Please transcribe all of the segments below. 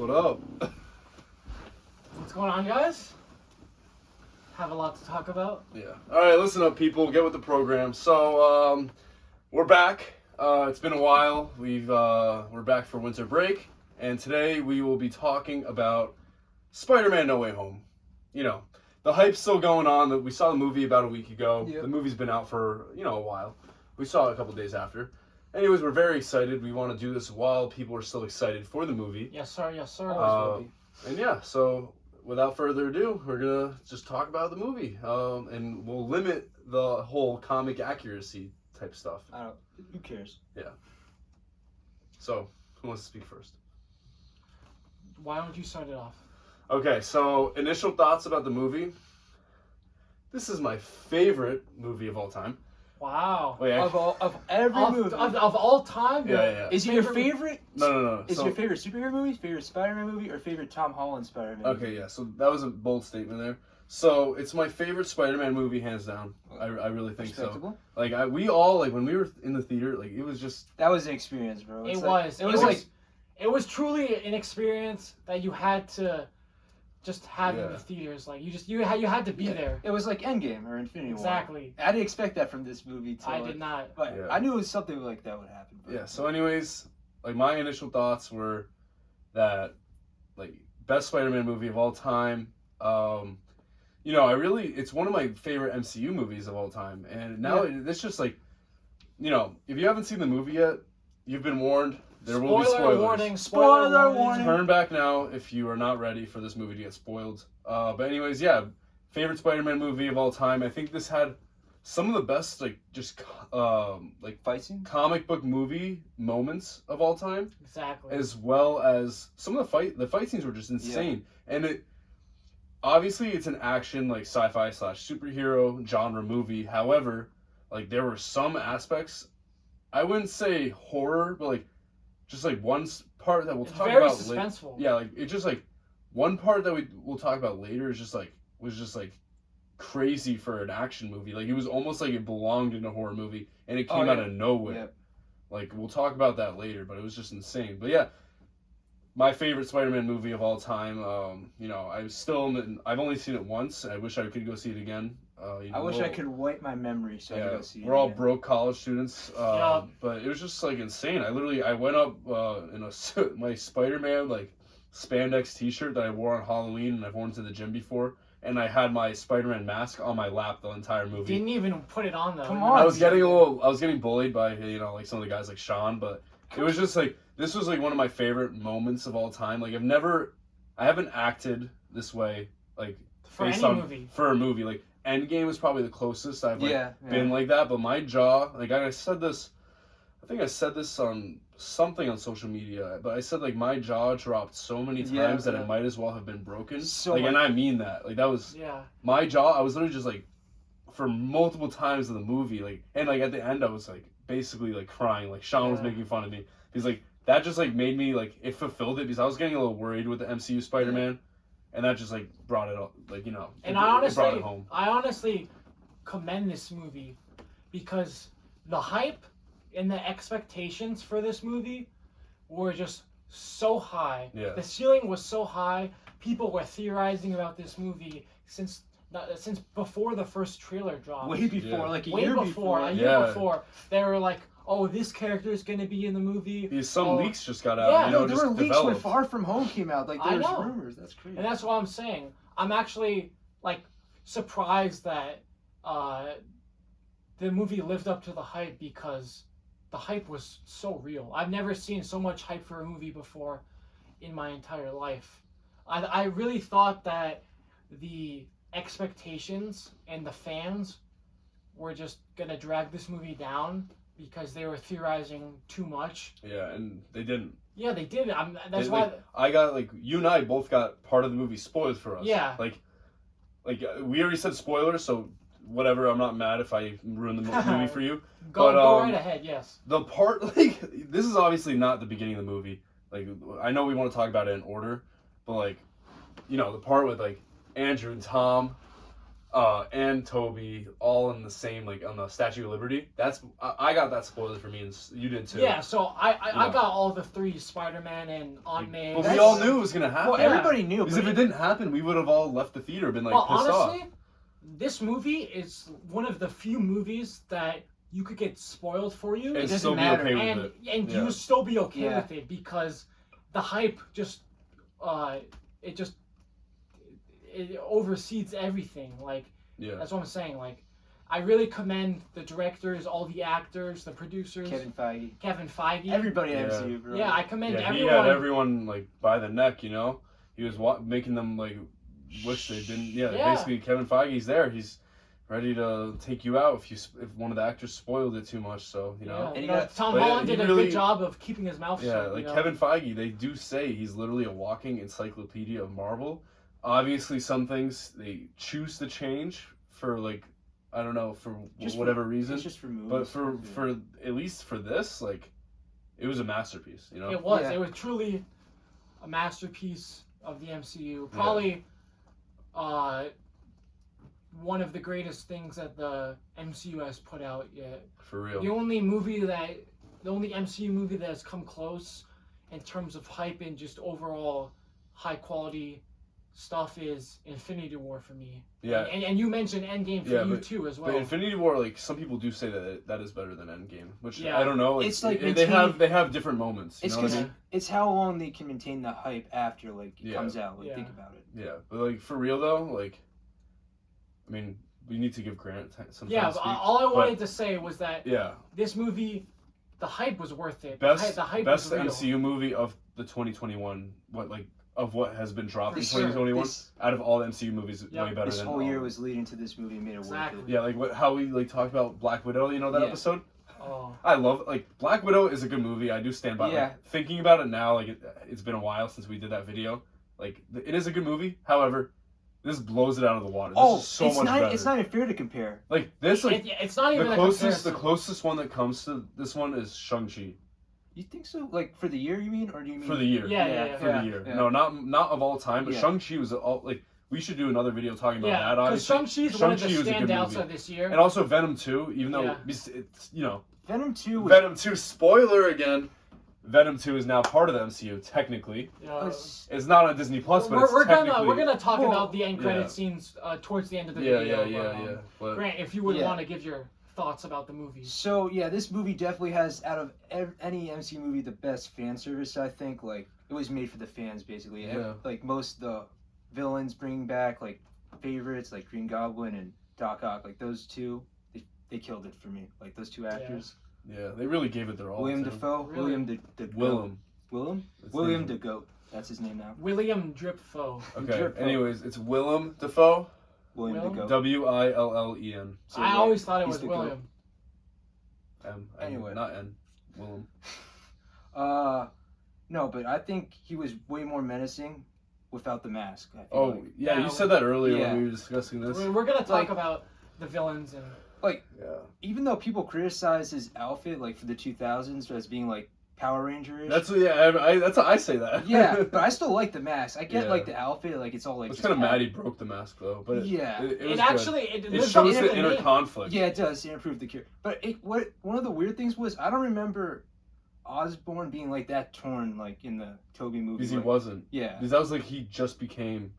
What up? What's going on, guys? Have a lot to talk about. Yeah. All right, listen up, people. Get with the program. So, we're back. It's been a while. We're back for winter break, and today we will be talking about Spider-Man: No Way Home. You know, the hype's still going on. We saw the movie about a week ago. Yep. The movie's been out for a while. We saw it a couple days after. Anyways, we're very excited. We want to do this while people are still excited for the movie. Yes, sir. Yes, sir. And yeah, so without further ado, we're gonna just talk about the movie, and we'll limit the whole comic accuracy type stuff. Who cares? So, who wants to speak first? Why don't you start it off? Okay, so initial thoughts about the movie. This is my favorite movie of all time. Wow. Wait, Of every movie. Of all time? Yeah. Is it your favorite? No. Is it your favorite superhero movie, favorite Spider-Man movie, or favorite Tom Holland Spider-Man movie? Okay, yeah. So that was a bold statement there. So it's my favorite Spider-Man movie, hands down. I really think so. Respectable. Like we all when we were in the theater, like it was just. That was an experience, bro. It was like it was truly an experience that you had to just have in Yeah. the theaters. Like you had to be there. It was like Endgame or Infinity War. Exactly. I didn't expect that from this movie. I did not. But Yeah. I knew it was something like that would happen. But Yeah, so anyways, like my initial thoughts were that like best Spider-Man movie of all time. It's one of my favorite MCU movies of all time. And now it's just like, if you haven't seen the movie yet, you've been warned. There will be spoilers. Warning. Spoiler warning. Turn back now if you are not ready for this movie to get spoiled. But anyways, yeah, favorite Spider-Man movie of all time. I think this had some of the best fight scene. comic book movie moments of all time, Exactly. as well as some of the fight scenes were just insane. And it obviously it's an action like sci-fi / superhero genre movie. However, like there were some aspects, I wouldn't say horror, but like just like one part that we'll It's talk very about suspenseful. Yeah, like it just like one part that we'll talk about later is just like was just like crazy for an action movie. Like it was almost like it belonged in a horror movie and it came out of nowhere. Yep. Like we'll talk about that later, but it was just insane. But yeah, my favorite Spider-Man movie of all time. I've only seen it once. I wish I could go see it again. I wish I could wipe my memory so I could go see it. We're all again. broke college students, Yeah. but it was just like insane. I went up in my Spider-Man like spandex T-shirt that I wore on Halloween and I've worn to the gym before, and I had my Spider-Man mask on my lap the entire movie. Didn't even put it on though. Come on. I was getting bullied by like some of the guys like Sean, but it was just like this was like one of my favorite moments of all time. Like I haven't acted this way like For based any on movie. for a movie. Like Endgame is probably the closest I've Yeah. been like that, but my jaw, like I said this, I think I said this on something on social media, but I said like my jaw dropped so many times that it might as well have been broken. And I mean that. Like that was my jaw. I was literally just like for multiple times in the movie, like, and like at the end I was like basically like crying. Like Sean was making fun of me. He's like that just like made me like it fulfilled it because I was getting a little worried with the MCU Spider-Man. And that just like brought it up, like And it brought it home. I honestly commend this movie because the hype and the expectations for this movie were just so high. Yeah. The ceiling was so high. People were theorizing about this movie since before the first trailer dropped. Way before, like a Way year before. A year before. They were like, oh, this character is going to be in the movie. Because some leaks just got out. Yeah, there were leaks when Far From Home came out. Like there was rumors. That's crazy. And that's what I'm saying. I'm actually like surprised that the movie lived up to the hype because the hype was so real. I've never seen so much hype for a movie before in my entire life. I really thought that the expectations and the fans were just gonna drag this movie down because they were theorizing too much. Yeah, and they didn't. Yeah, they did. That's They, why. like, I got like you and I both got part of the movie spoiled for us. Yeah. Like we already said spoilers, so whatever. I'm not mad if I ruin the movie for you. Go right ahead. Yes. The part like this is obviously not the beginning of the movie. Like I know we want to talk about it in order, but like the part with like Andrew and Tom. and Toby all in the same, like, on the Statue of Liberty. I got that spoiled for me, and you did too. Yeah, so I got all the 3 Spider-Man and Aunt May. But we all knew it was gonna happen. Well, everybody knew. Because if it didn't happen, we would have all left the theater and been like pissed honestly, off. This movie is one of the few movies that you could get spoiled for you. And doesn't still matter. be okay with it. And Yeah. you still be okay Yeah. with it because the hype just it oversees everything. Like Yeah. that's what I'm saying. Like I really commend the directors, all the actors, the producers, Kevin Feige. Feige. Everybody at Yeah. MCU, bro. Yeah, I commend Yeah, he everyone. had everyone like by the neck, you know. He was making them like wish they didn't. Yeah, Yeah. basically Kevin Feige's there. He's ready to take you out if one of the actors spoiled it too much. So you know. Yeah, And you he know, got- Tom but Holland he did a really- good job of keeping his mouth Yeah, shut. like you know? Kevin Feige, they do say he's literally a walking encyclopedia of Marvel. Obviously, some things they choose to change for like, I don't know, for Just whatever reason. It's just for movies. But for at least for this, like, it was a masterpiece. You know. It was. Yeah. It was truly a masterpiece of the MCU. Probably one of the greatest things that the MCU has put out yet. For real. The only MCU movie that has come close in terms of hype and just overall high quality stuff is Infinity War for me. Yeah. And you mentioned Endgame for you too as well. But Infinity War, like some people do say that is better than Endgame, which Yeah. I don't know. It's like they have different moments. You It's know what I because mean? it's how long they can maintain the hype after it Yeah. comes out. Like Yeah. think about it. Yeah, but like for real though, like, I mean, we need to give Grant some time yeah, to but speak. all I wanted to say was that Yeah, this movie, the hype was worth it. best the hype best was real. MCU movie of the 2021. What has been dropped For in sure. 2021 This- out of all the MCU movies, Yep. way better This than whole all year of them. was leading to this movie and made it Exactly. worth it. Yeah, like how we like talked about Black Widow. You know that Yeah. episode. Oh. I love like Black Widow is a good movie. I do stand by. Yeah. Like, thinking about it now, like it's been a while since we did that video. Like it is a good movie. However, this blows it out of the water. This is so it's much not. better. It's not even fair to compare. Like this, like It's not even the a closest comparison. one that comes to this one is Shang-Chi You think so? Like for the year, you mean, or do you mean for the year. Yeah. For the year. yeah. No, not of all time, but Yeah. Shang-Chi was all like we should do another video talking about Yeah, that. because Obviously, Shang-Chi's one of the Shang-Chi was a good standouts movie. of this year. And also Venom 2, even though Yeah. it's you know Venom 2 was Venom 2 spoiler again. Venom 2 is now part of the MCU technically. was- It's not on Disney Plus, but it's we're technically gonna talk Well, about the end credit yeah. scenes towards the end of the yeah, video. yeah. But Grant, if you would Yeah. want to give your thoughts about the movie. So yeah, this movie definitely has, out of any MCU movie, the best fan service. I think like it was made for the fans basically. Yeah. Like most of the villains bringing back like favorites like Green Goblin and Doc Ock. Like those two, they killed it for me. Like those two actors. yeah, they really gave it their all. William too. Dafoe, Really? William the Willem. Willem, That's William the the Goat. That's his name now. William Dripfoe. Okay. Dafoe. Anyways, it's Willem Dafoe. William Willem? the Goat. Willen. So, I yeah, always thought it he's was the goat. William. Anyway. Not N. Willem. No, but I think he was way more menacing without the mask. I feel Oh like. yeah, Yeah, you said that earlier yeah. when we were discussing this. We're gonna talk Like- about the villains and Yeah. Even though people criticize his outfit like for the 2000s as being like Power Ranger-ish. That's that's I say that. Yeah, but I still like the mask. I get Yeah. like the outfit, like it's all like. It's just kind of hat. mad he broke the mask though, but Yeah. it was it good. actually It lives up shows to the the inner name. conflict. Yeah, it does. It improved the cure. But one of the weird things was I don't remember Osborn being like that torn like in the Toby movie. Because he like- wasn't. Yeah. Because that was like he just became.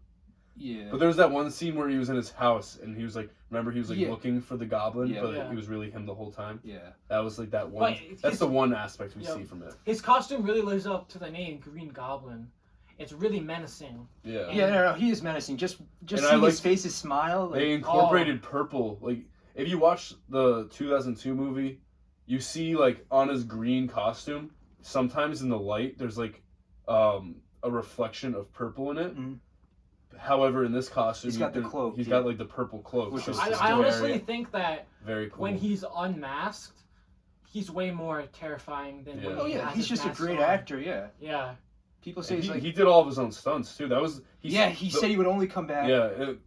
Yeah. But there was that one scene where he was in his house and he was like, remember he was like Yeah. looking for the goblin, Yeah. but Yeah. he was really him the whole time. Yeah. That was like that one. But That's his- the one aspect we Yeah. see from it. His costume really lives up to the name Green Goblin. It's really menacing. Yeah. Yeah, no, he is menacing. Just And I seeing his liked- face, his smile. Like, They incorporated purple. Like if you watch the 2002 movie, you see like on his green costume, sometimes in the light there's like a reflection of purple in it. Mhm. However, in this costume, He's got the cloak, He's yeah. got like the purple cloak, Which so is it's I, just I very, honestly think that very cool. when he's unmasked, he's way more terrifying than when Yeah. oh he yeah, has he's his just a mask great on. actor. Yeah. Yeah. People say And he's like. he did all of his own stunts too. That was He the- said he would only come back.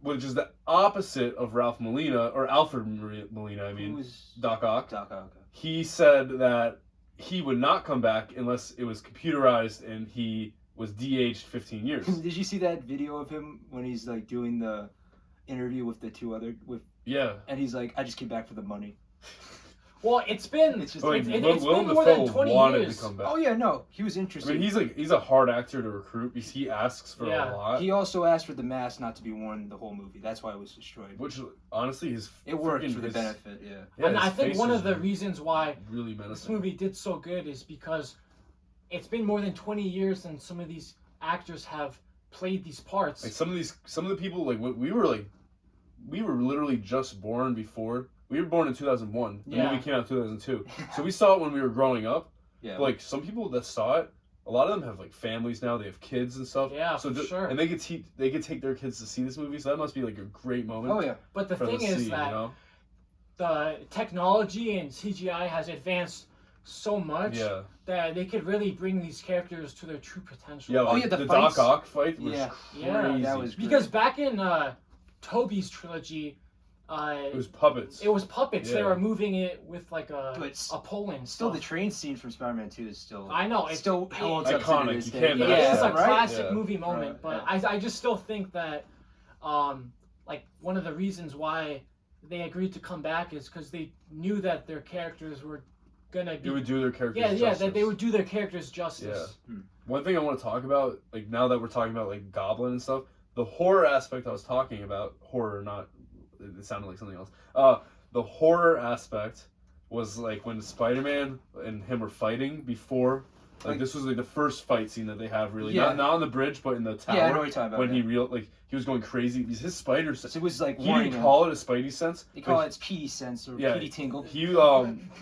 which is the opposite of Ralph Molina or Alfred Molina. I Who mean, was Doc Ock. Doc Ock. He said that he would not come back unless it was computerized and he was de-aged 15 years. Did you see that video of him when he's like doing the interview with the two other and he's like, I just came back for the money. Well, it's been It's just Like, it's Willem been more Dafoe than 20 wanted years. to come back. Oh yeah, no, he was I interested. mean, he's a hard actor to recruit because he asks for Yeah. a lot. He also asked for the mask not to be worn the whole movie. That's why it was destroyed. Which honestly, It worked freaking- for the his- benefit. Yeah. Yeah, And I his think face one is of the reasons why really this menacing. movie did so good is because it's been more than 20 years and some of these actors have played these parts. Like some of the people like we were literally just born before. We were born in 2001. The Yeah. movie came out in 2002. So we saw it when we were growing up. Yeah. But, like some people that saw it, a lot of them have like families now. They have kids and stuff. Yeah, so for sure. And they could take their kids to see this movie. So that must be like a great moment. Oh yeah. But the for thing them to is see, that you know? the technology and CGI has advanced so much Yeah. that they could really bring these characters to their true potential. Yeah. Like, yeah, the the fights- Doc Ock fight was Yeah. Yeah, crazy. that was great. Because back in Toby's trilogy, it was puppets. it was puppets. They Yeah. were moving it with like But a pole and still, the stuff. train scene from Spider-Man 2 is still. I know, it's still holds up to iconic, this you day. can't Yeah, match it's a that, right? classic Yeah. movie moment, Right, but yeah. I just still think that, like one of the reasons why they agreed to come back is because they knew that their characters were gonna be. It would do their characters Yeah, justice. that they would do their characters justice. One thing I want to talk about, like now that we're talking about like Goblin and stuff, the horror aspect I was talking about, horror, not, it sounded like something else. The horror aspect was like when Spider-Man and him were fighting before, like this was like the first fight scene that they have really, Yeah. not on the bridge, but in the tower. Yeah, I know what you're talking about. when yeah. he was going crazy. His spider So sense. it was like He warning didn't him. call it a Spidey sense. They call but it its PD sense or Yeah. PD tingle. He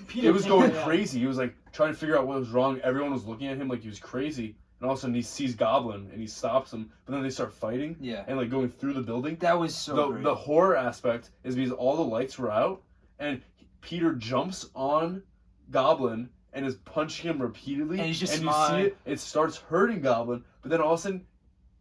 Peter it was Tingle, going yeah. crazy. He was like trying to figure out what was wrong. Everyone was looking at him like he was crazy. And all of a sudden he sees Goblin and he stops him. But then they start fighting Yeah. and like going through the building. That was so great. The horror aspect is because all the lights were out and Peter jumps on Goblin and is punching him repeatedly. And he's just you smiling. see it starts hurting Goblin. But then all of a sudden,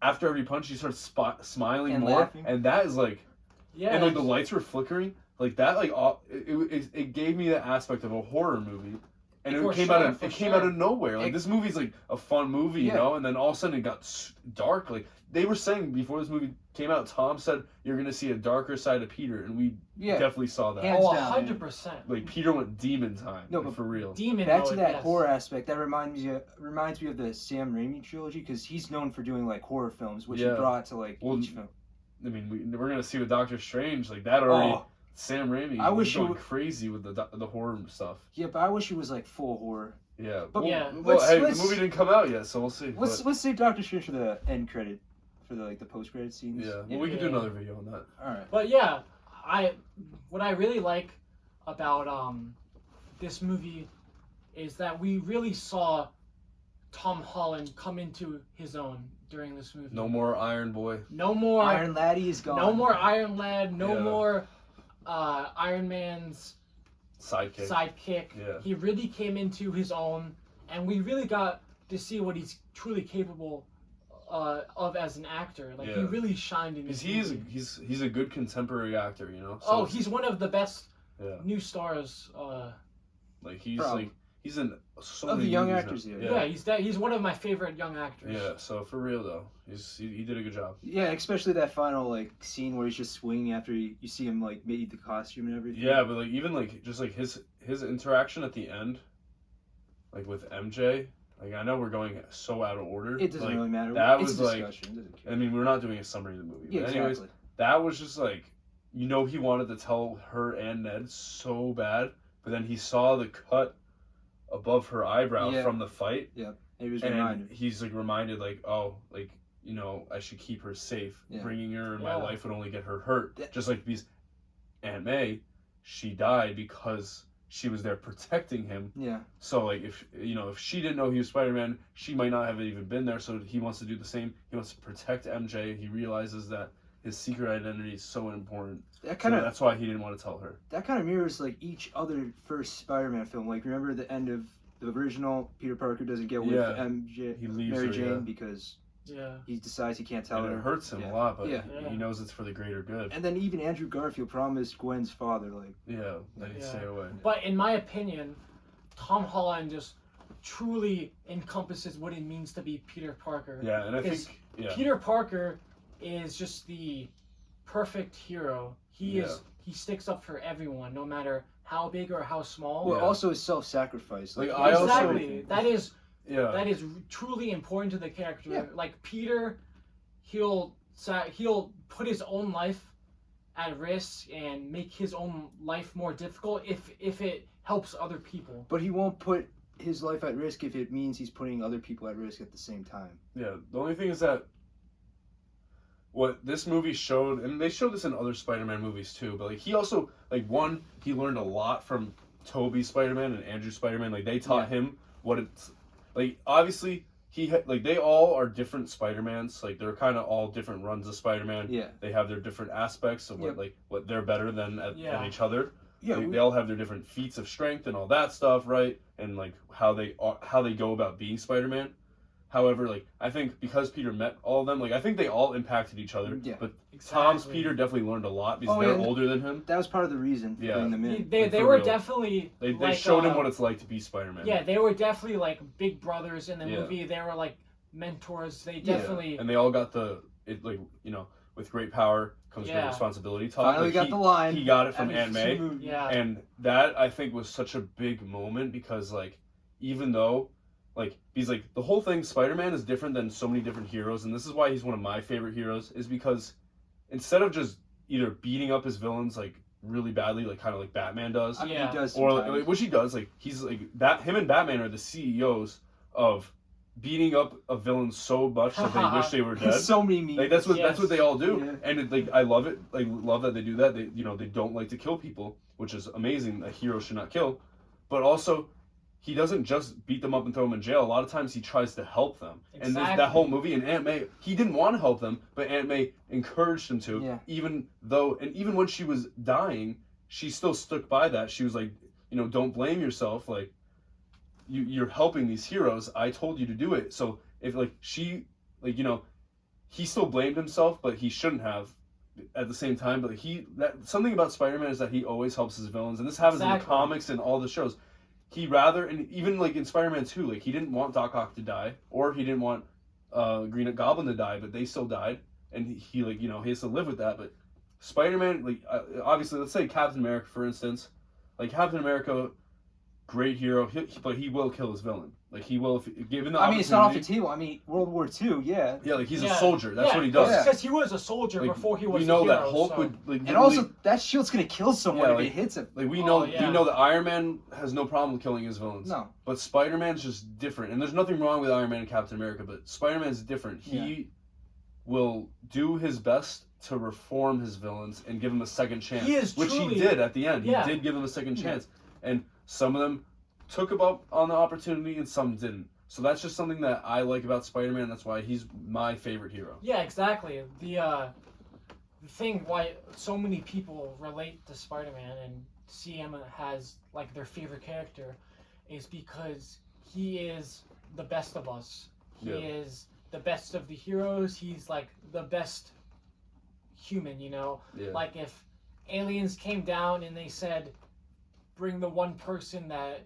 after every punch, he starts smiling And more. laughing. And that is like, Yeah. and like the lights were flickering. Like that, like it gave me the aspect of a horror movie, and For it came sure, out of for it came sure. out of nowhere. Like this movie's like a fun movie, you Yeah. know, and then all of a sudden it got dark. Like they were saying before this movie came out, Tom said you're gonna see a darker side of Peter, and we Yeah. definitely saw that. Hands Oh, down, 100%. Like Peter went demon time, No, like, but for real. Demon Back to mode, that yes. horror aspect, that reminds me of the Sam Raimi trilogy because he's known for doing like horror films, which he Yeah. brought to like Well, each film. I mean, we're gonna see with Doctor Strange, like that already. Oh, Sam Raimi, I wish he's he going would- crazy with the horror stuff. yeah, but I wish it was like full horror. Yeah, But yeah. Well, let's- hey, let's- the movie didn't come out yet, so we'll see. Let's save Doctor Strange for the end credit, for the post credit scenes. Yeah, well, we could do another video on that. All right. But yeah, what I really like about this movie is that we really saw Tom Holland come into his own during this movie. No more Iron Boy. No more Iron Laddie is gone. No more Iron Lad. No Yeah. more Iron Man's Sidekick. sidekick. Yeah. He really came into his own, and we really got to see what he's truly capable of as an actor. Like he Yeah. really shined in Because this movie. he's a good contemporary actor, you know. So Oh, it's- he's one of the best yeah. new stars. Like he's Probably. like he's in so Of many the young movies actors, now. yeah. He's one of my favorite young actors. Yeah. So for real though, he did a good job. Yeah, especially that final like scene where he's just swinging after you see him like made the costume and everything. Yeah, but like even like just like his interaction at the end, like with MJ. Like I know we're going so out of order. It doesn't like, really matter. that It's was, a like- discussion. It doesn't care. I mean, we're not doing a summary of the movie. Yeah, But anyways, exactly. that was just like, you know, he wanted to tell her and Ned so bad, but then he saw the cut above her eyebrow Yeah. from the fight, And he was and reminded. he's like reminded, like, oh, like, you know, I should keep her safe. Yeah. Bringing her in my Yeah. life would only get her hurt. That- Just like because Aunt May, she died because she was there protecting him. Yeah. So like if she didn't know he was Spider-Man, she might not have even been there. So he wants to do the same. He wants to protect MJ. He realizes that his secret identity is so important. That So kind of that's why he didn't want to tell her. mirrors like each other first Spider-Man film. Like remember the end of the original, Peter Parker doesn't get with Yeah. MJ, He leaves Mary her, Jane yeah. because Yeah. he decides he can't tell And her. it hurts him Yeah. a lot, but Yeah. he knows it's for the greater good. And then even Andrew Garfield promised Gwen's father, like, Yeah, that he Yeah. stay away. But in my opinion, Tom Holland just truly encompasses what it means to be Peter Parker. Yeah, and I Because think yeah, Peter Parker is just the perfect hero. He sticks up for everyone, no matter how big or how small. Well, also his self-sacrifice. Like, I also- Exactly. That is Yeah. that is truly important to the character. Yeah. Like Peter, he'll put his own life at risk and make his own life more difficult if it helps other people. But he won't put his life at risk if it means he's putting other people at risk at the same time. Yeah, the only thing is that what this movie showed, and they showed this in other Spider-Man movies too, but like he also, like, one, he learned a lot from Tobey Spider-Man and Andrew Spider-Man. Like, they taught him what it's like. Obviously, like, they all are different Spider-Mans. Like, they're kind of all different runs of Spider-Man. Yeah. They have their different aspects of what they're better than each other. Yeah, They all have their different feats of strength and all that stuff, right? And like how they go about being Spider-Man. However, like, I think because Peter met all of them, like, I think they all impacted each other. Yeah. But Exactly. Tom's Peter definitely learned a lot because they're older than him. That was part of the reason for putting them in. They For were real. definitely They like, showed him what it's like to be Spider-Man. Yeah, they were definitely like big brothers in the Yeah. movie. They were like mentors. They definitely And they all got with great power comes great responsibility. Finally got the line. He got it from Every Aunt May. movie. yeah. And that, I think, was such a big moment because, like, even though, like, he's like, the whole thing, Spider-Man is different than so many different heroes, and this is why he's one of my favorite heroes, is because instead of just either beating up his villains, like, really badly, like, kind of like Batman does, I mean, Yeah. he does or, sometimes. like, which he does, like, he's, like, him and Batman are the CEOs of beating up a villain so much that they wish they were dead. So many memes. Like, that's what they all do, Yeah. and like, I love it. Like, love that they do that. They they don't like to kill people, which is amazing. A hero should not kill, but also he doesn't just beat them up and throw them in jail. A lot of times he tries to help them. And Exactly. that whole movie, and Aunt May, he didn't want to help them, but Aunt May encouraged him to. Yeah. Even when she was dying, she still stuck by that. She was like, don't blame yourself. Like, you're helping these heroes. I told you to do it. So if he still blamed himself, but he shouldn't have at the same time. But something about Spider-Man is that he always helps his villains, and this happens in the comics and all the shows. And even like in Spider-Man 2, like, he didn't want Doc Ock to die, or he didn't want Green Goblin to die, but they still died, and he has to live with that. But Spider-Man, like, obviously, let's say Captain America, for instance, like, Captain America, great hero, but he will kill his villain. Like, he will, given the I mean, it's not off the opportunity. table. I mean, World War II, yeah. Yeah, like, he's a Yeah. soldier. That's what he does. Yeah. Because he was a soldier Like, before he was we know a hero, that Hulk so. would, like, And literally- also, that shield's gonna kill someone Yeah, if like- it hits him. like, we Oh, know yeah. that Iron Man has no problem killing his villains. No. But Spider-Man's just different. And there's nothing wrong with Iron Man and Captain America, but Spider-Man's different. He will do his best to reform his villains and give him a second chance. He is which truly- he did at the end. Yeah. He did give him a second chance. And some of them took up on the opportunity and some didn't. So that's just something that I like about Spider-Man. That's why he's my favorite hero. Yeah, exactly. The thing why so many people relate to Spider-Man and see him as like their favorite character is because he is the best of us. He Yeah. is the best of the heroes. He's like the best human, Yeah. Like if aliens came down and they said, bring the one person that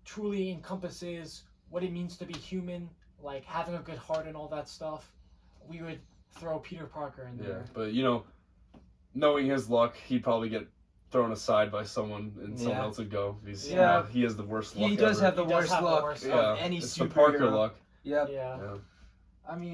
truly encompasses what it means to be human, like having a good heart and all that stuff, we would throw Peter Parker in Yeah. there. But, knowing his luck, he'd probably get thrown aside by someone and someone Yeah. else would go. Because, Yeah. he has the worst luck He does ever. have the He does worst have the luck worst of luck. any It's superhero. the Parker luck. Yep. Yeah. Yeah. I mean,